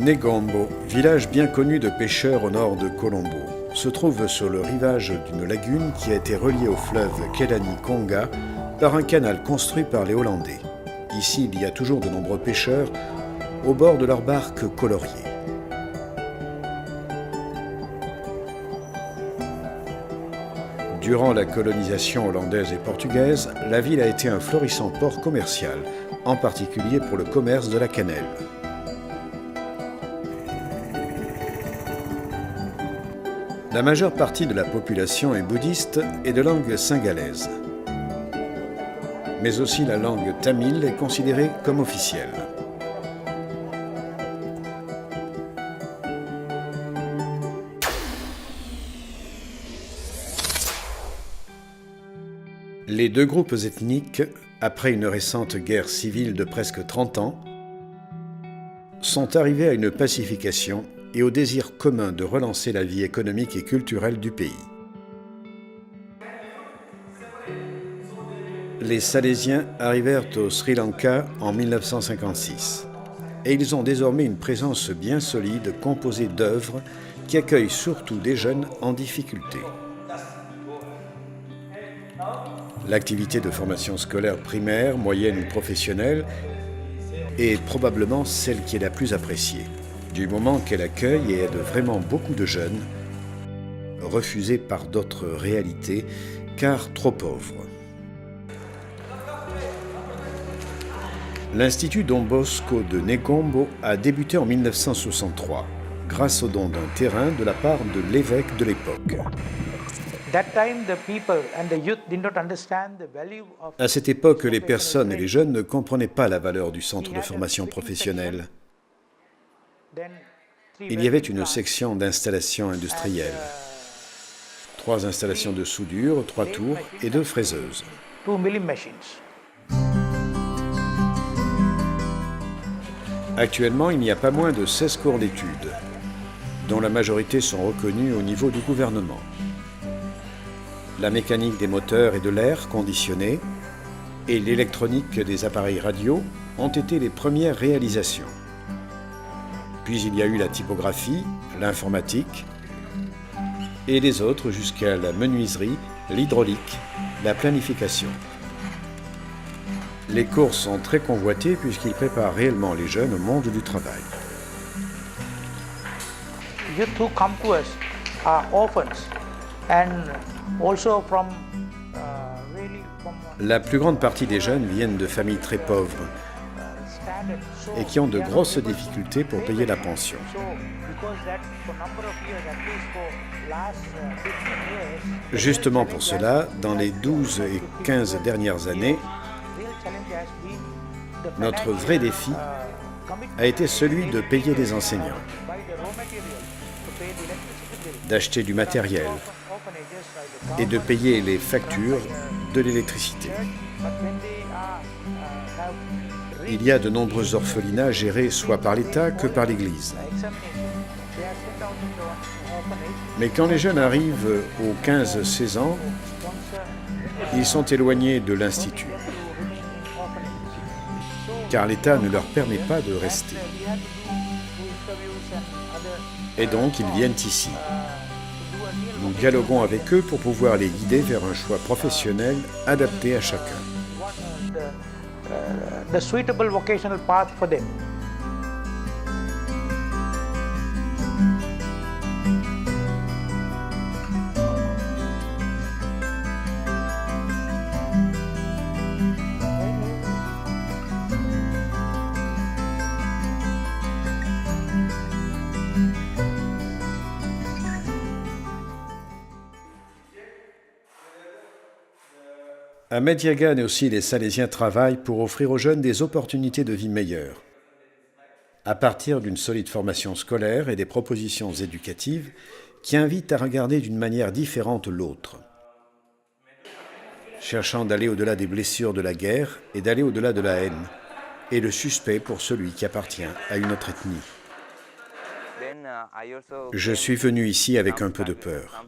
Negombo, village bien connu de pêcheurs au nord de Colombo, se trouve sur le rivage d'une lagune qui a été reliée au fleuve Kelani-Konga par un canal construit par les Hollandais. Ici, il y a toujours de nombreux pêcheurs au bord de leurs barques coloriées. Durant la colonisation hollandaise et portugaise, la ville a été un florissant port commercial, en particulier pour le commerce de la cannelle. La majeure partie de la population est bouddhiste et de langue singalaise. Mais aussi la langue tamile est considérée comme officielle. Les deux groupes ethniques, après une récente guerre civile de presque 30 ans, sont arrivés à une pacification et au désir commun de relancer la vie économique et culturelle du pays. Les Salésiens arrivèrent au Sri Lanka en 1956 et ils ont désormais une présence bien solide composée d'œuvres qui accueillent surtout des jeunes en difficulté. L'activité de formation scolaire primaire, moyenne ou professionnelle est probablement celle qui est la plus appréciée, du moment qu'elle accueille et aide vraiment beaucoup de jeunes, refusés par d'autres réalités, car trop pauvres. L'Institut Don Bosco de Negombo a débuté en 1963, grâce au don d'un terrain de la part de l'évêque de l'époque. À cette époque, les personnes et les jeunes ne comprenaient pas la valeur du centre de formation professionnelle. Il y avait une section d'installation industrielle, 3 installations de soudure, 3 tours et 2 fraiseuses. Actuellement, il n'y a pas moins de 16 cours d'études, dont la majorité sont reconnus au niveau du gouvernement. La mécanique des moteurs et de l'air conditionné et l'électronique des appareils radio ont été les premières réalisations. Puis il y a eu la typographie, l'informatique et les autres jusqu'à la menuiserie, l'hydraulique, la planification. Les cours sont très convoités puisqu'ils préparent réellement les jeunes au monde du travail. Youth who come to us are orphans and also from La plus grande partie des jeunes viennent de familles très pauvres et qui ont de grosses difficultés pour payer la pension. Justement pour cela, dans les 12 et 15 dernières années, notre vrai défi a été celui de payer les enseignants, d'acheter du matériel et de payer les factures de l'électricité. Il y a de nombreux orphelinats gérés soit par l'État que par l'Église. Mais quand les jeunes arrivent aux 15-16 ans, ils sont éloignés de l'Institut, car l'État ne leur permet pas de rester. Et donc, ils viennent ici. Nous dialoguons avec eux pour pouvoir les guider vers un choix professionnel adapté à chacun. The suitable vocational path for them. À Mediagan aussi, les Salésiens travaillent pour offrir aux jeunes des opportunités de vie meilleures. À partir d'une solide formation scolaire et des propositions éducatives qui invitent à regarder d'une manière différente l'autre, cherchant d'aller au-delà des blessures de la guerre et d'aller au-delà de la haine, et le suspect pour celui qui appartient à une autre ethnie. Je suis venu ici avec un peu de peur.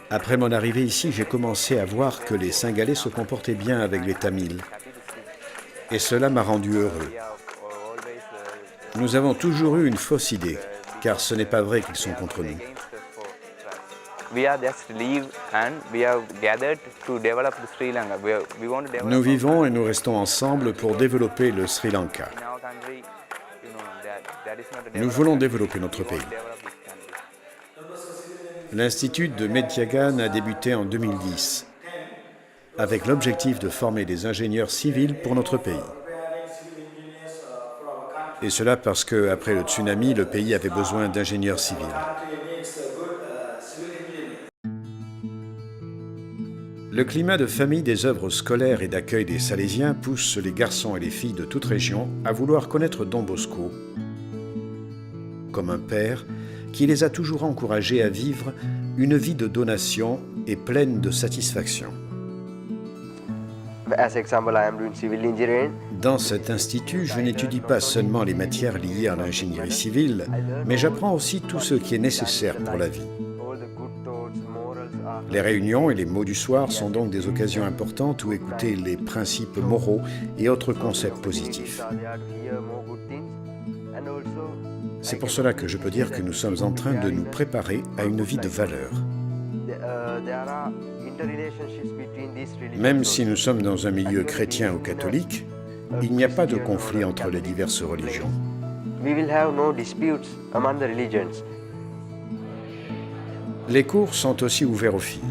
Après mon arrivée ici, j'ai commencé à voir que les Singalais se comportaient bien avec les Tamils. Et cela m'a rendu heureux. Nous avons toujours eu une fausse idée, car ce n'est pas vrai qu'ils sont contre nous. Nous vivons et nous restons ensemble pour développer le Sri Lanka. Nous voulons développer notre pays. L'Institut de Medhyagan a débuté en 2010, avec l'objectif de former des ingénieurs civils pour notre pays. Et cela parce qu'après le tsunami, le pays avait besoin d'ingénieurs civils. Le climat de famille des œuvres scolaires et d'accueil des Salésiens pousse les garçons et les filles de toute région à vouloir connaître Don Bosco comme un père qui les a toujours encouragés à vivre une vie de donation et pleine de satisfaction. Dans cet institut, je n'étudie pas seulement les matières liées à l'ingénierie civile, mais j'apprends aussi tout ce qui est nécessaire pour la vie. Les réunions et les mots du soir sont donc des occasions importantes où écouter les principes moraux et autres concepts positifs. C'est pour cela que je peux dire que nous sommes en train de nous préparer à une vie de valeur. Même si nous sommes dans un milieu chrétien ou catholique, il n'y a pas de conflit entre les diverses religions. Les cours sont aussi ouverts aux filles.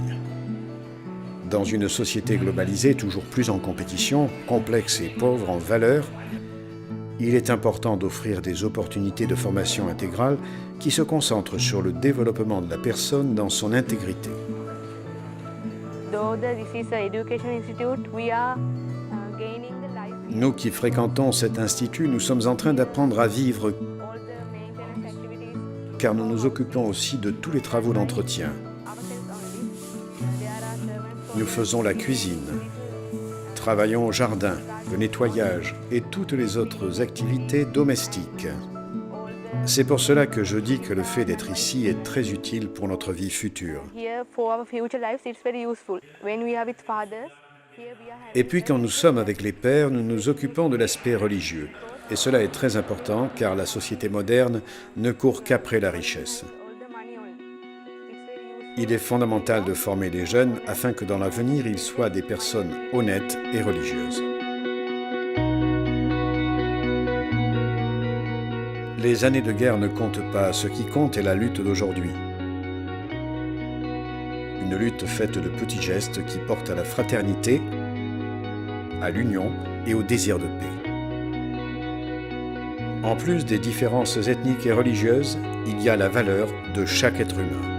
Dans une société globalisée toujours plus en compétition, complexe et pauvre en valeurs, il est important d'offrir des opportunités de formation intégrale qui se concentrent sur le développement de la personne dans son intégrité. Nous qui fréquentons cet institut, nous sommes en train d'apprendre à vivre car nous nous occupons aussi de tous les travaux d'entretien. Nous faisons la cuisine, travaillons au jardin, le nettoyage et toutes les autres activités domestiques. C'est pour cela que je dis que le fait d'être ici est très utile pour notre vie future. Et puis quand nous sommes avec les pères, nous nous occupons de l'aspect religieux. Et cela est très important car la société moderne ne court qu'après la richesse. Il est fondamental de former les jeunes afin que dans l'avenir, ils soient des personnes honnêtes et religieuses. Les années de guerre ne comptent pas, ce qui compte est la lutte d'aujourd'hui. Une lutte faite de petits gestes qui portent à la fraternité, à l'union et au désir de paix. En plus des différences ethniques et religieuses, il y a la valeur de chaque être humain.